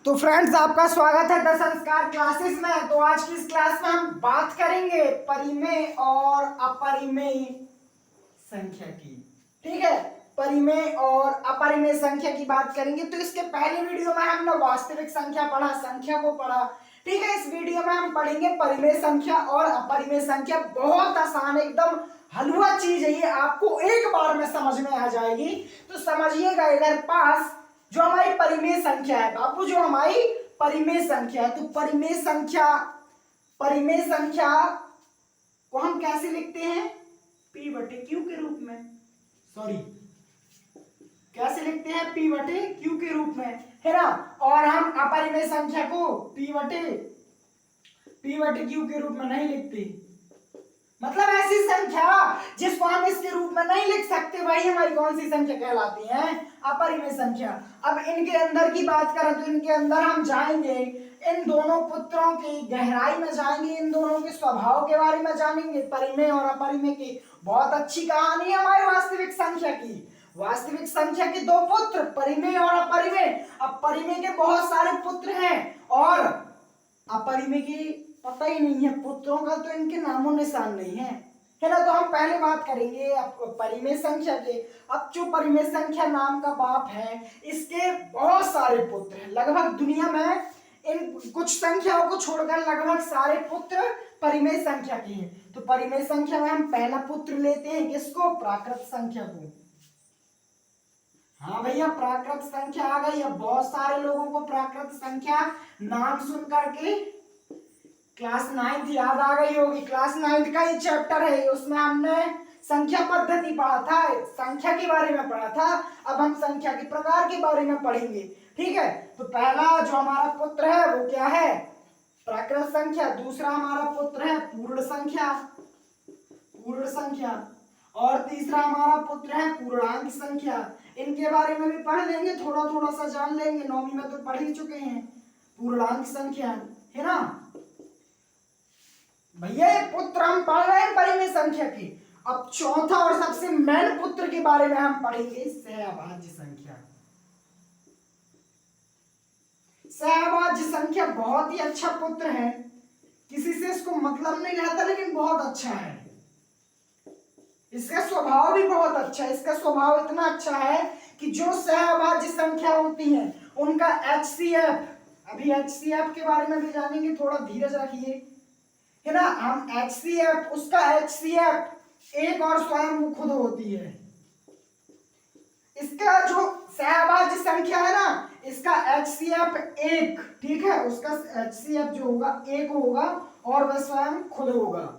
तो फ्रेंड्स, आपका स्वागत है द संस्कार क्लासेस में। तो आज की इस क्लास में हम बात करेंगे परिमेय और अपरिमेय संख्या की। ठीक है, परिमेय और अपरिमेय संख्या की बात करेंगे। तो इसके पहले वीडियो में हमने वास्तविक संख्या पढ़ा, संख्या को पढ़ा। ठीक है, इस वीडियो में हम पढ़ेंगे परिमेय संख्या और अपरिमेय संख्या। बहुत आसान, एकदम हलवा चीज है ये, आपको एक बार में समझ में आ जाएगी। तो समझिएगा इधर पास जो हमारी परिमेय संख्या है बापू, जो हमारी परिमेय संख्या है, तो परिमेय संख्या को हम कैसे लिखते हैं? P बटे Q के रूप में। सॉरी, कैसे लिखते हैं? P बटे Q के रूप में, है ना। और हम अपरिमेय संख्या को P बटे Q के रूप में नहीं लिखते। मतलब ऐसी संख्या जिसको हम इसके रूप में नहीं लिख सकते, वही हमारी कौन सी संख्या कहलाती है? अपरिमेय संख्या। अब इनके अंदर की बात करें तो इनके अंदर हम जाएंगे, इन दोनों पुत्रों की गहराई में जाएंगे, इन दोनों के स्वभाव के बारे में जानेंगे, परिमेय और अपरिमेय की। बहुत अच्छी कहानी है हमारी वास्तविक संख्या की। वास्तविक संख्या के दो पुत्र, परिमेय और अपरिमेय। अब परिमेय के बहुत सारे पुत्र हैं और अपरिमेय की पता ही नहीं है, पुत्रों का तो इनके नामो निशान नहीं है ना। तो हम पहले बात करेंगे परिमेय संख्या के। अब जो परिमेय संख्या नाम का बाप है, इसके बहुत सारे पुत्र हैं। लगभग दुनिया में इन कुछ संख्याओं को छोड़कर लगभग सारे पुत्र परिमेय संख्या के हैं। तो परिमेय संख्या में हम पहला पुत्र लेते हैं किसको? प्राकृत संख्या को। हाँ भैया, प्राकृत संख्या आ गई। अब बहुत सारे लोगों को प्राकृत संख्या नाम सुन करके क्लास 9th याद आ गई होगी। क्लास 9th का ही चैप्टर है, उसमें हमने संख्या पद्धति पढ़ा था, संख्या के बारे में पढ़ा था। अब हम संख्या के प्रकार के बारे में पढ़ेंगे। ठीक है, तो पहला जो हमारा पुत्र है वो क्या है? प्राकृत संख्या। दूसरा हमारा पुत्र है पूर्ण संख्या। और तीसरा हमारा पुत्र है पूर्णांक संख्या। इनके बारे में भी पढ़ लेंगे, थोड़ा थोड़ा सा जान लेंगे, 9वीं में तो पढ़ ही चुके हैं। पूर्णांक संख्या, है ना भैया। ये पुत्र हम पढ़ रहे हैं परिमेय संख्या की। अब चौथा और सबसे मेन पुत्र के बारे में हम पढ़ेंगे, सहअभाज्य संख्या। सहअभाज्य संख्या बहुत ही अच्छा पुत्र है, किसी से इसको मतलब नहीं रहता, लेकिन बहुत अच्छा है। इसका स्वभाव भी बहुत अच्छा है। इसका स्वभाव इतना अच्छा है कि जो सहअभाज्य संख्या होती है उनका HCF, अभी HCF के बारे में भी जानेंगे, थोड़ा धीरज रखिए, है ना। हम HCF, उसका HCF एक और स्वयं खुद होती है। इसका जो सहअभाज्य संख्या है ना, इसका HCF एक, ठीक है, उसका HCF जो होगा एक होगा और वह स्वयं खुद होगा।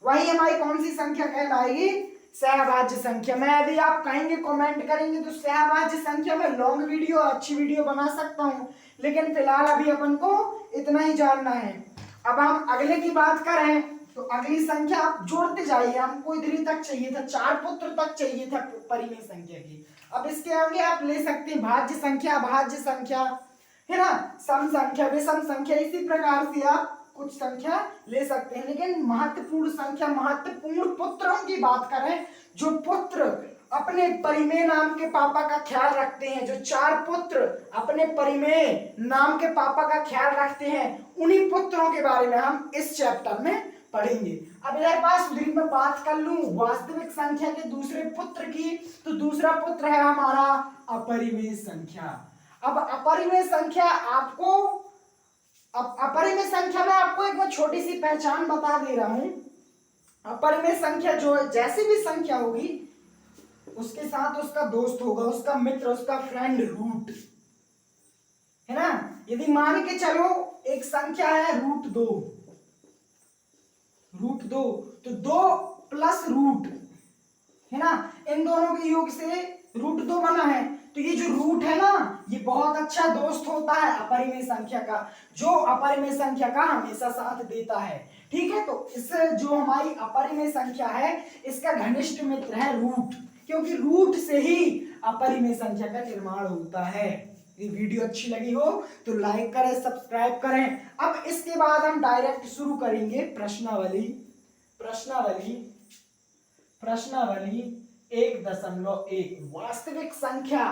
वही हमारी कौन सी संख्या कहलाएगी? सहअभाज्य संख्या। मैं यदि आप कहेंगे, कमेंट करेंगे तो सहअभाज्य संख्या में लॉन्ग वीडियो, अच्छी वीडियो बना सकता हूं, लेकिन फिलहाल अभी अपन को इतना ही जानना है। अब हम अगले की बात करें तो अगली संख्या आप जोड़ते जाइए। हमको इधर तक चाहिए था, 4 पुत्र तक चाहिए था परिमेय संख्या की। अब इसके आगे आप ले सकते हैं भाज्य संख्या, अभाज्य संख्या, है ना, सम संख्या, विषम संख्या। इसी प्रकार से आप कुछ संख्या ले सकते हैं। लेकिन महत्वपूर्ण संख्या, महत्वपूर्ण पुत्रों की बात करें, जो पुत्र अपने परिमेय नाम के पापा का ख्याल रखते हैं, जो 4 पुत्र अपने परिमेय नाम के पापा का ख्याल रखते हैं, उन्हीं पुत्रों के बारे में हम इस चैप्टर में पढ़ेंगे। अब इधर पास उधर में बात कर लूं वास्तविक संख्या के दूसरे पुत्र की, तो दूसरा पुत्र है हमारा अपरिमेय संख्या। अब अपरिमेय संख्या आपको, अब अपरिमेय संख्या में आपको एक मैं छोटी सी पहचान बता दे रहा हूं। अपरिमेय संख्या जो जैसी भी संख्या होगी, उसके साथ उसका दोस्त होगा, उसका मित्र, उसका फ्रेंड, रूट, है ना। यदि मान के चलो एक संख्या है √2, तो 2 प्लस रूट, है ना, इन दोनों के योग से √2 बना है। तो ये जो रूट है ना, ये बहुत अच्छा दोस्त होता है अपरिमेय संख्या का, जो अपरिमेय संख्या का हमेशा साथ देता है। ठीक है, तो इस जो हमारी अपरिमेय संख्या है, इसका घनिष्ठ मित्र है रूट, क्योंकि रूट से ही अपरिमेय संख्या का निर्माण होता है। ये वीडियो अच्छी लगी हो तो लाइक करें, सब्सक्राइब करें। अब इसके बाद हम डायरेक्ट शुरू करेंगे प्रश्नावली 1.1 वास्तविक संख्या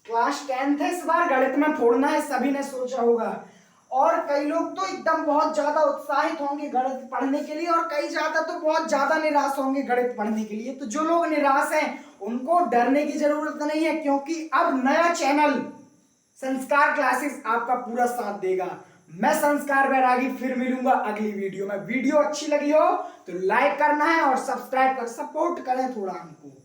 क्लास 10th है, इस बार गणित में फोड़ना है, सभी ने सोचा होगा। और कई लोग तो एकदम बहुत ज्यादा उत्साहित होंगे गणित पढ़ने के लिए, और कई ज्यादा तो बहुत ज्यादा निराश होंगे गणित पढ़ने के लिए। तो जो लोग निराश हैं उनको डरने की जरूरत नहीं है, क्योंकि अब नया चैनल संस्कार क्लासेस आपका पूरा साथ देगा। मैं संस्कार बैरागी फिर मिलूंगा अगली वीडियो में। वीडियो अच्छी लगी हो तो लाइक करना है और सब्सक्राइब कर सपोर्ट करें थोड़ा हमको।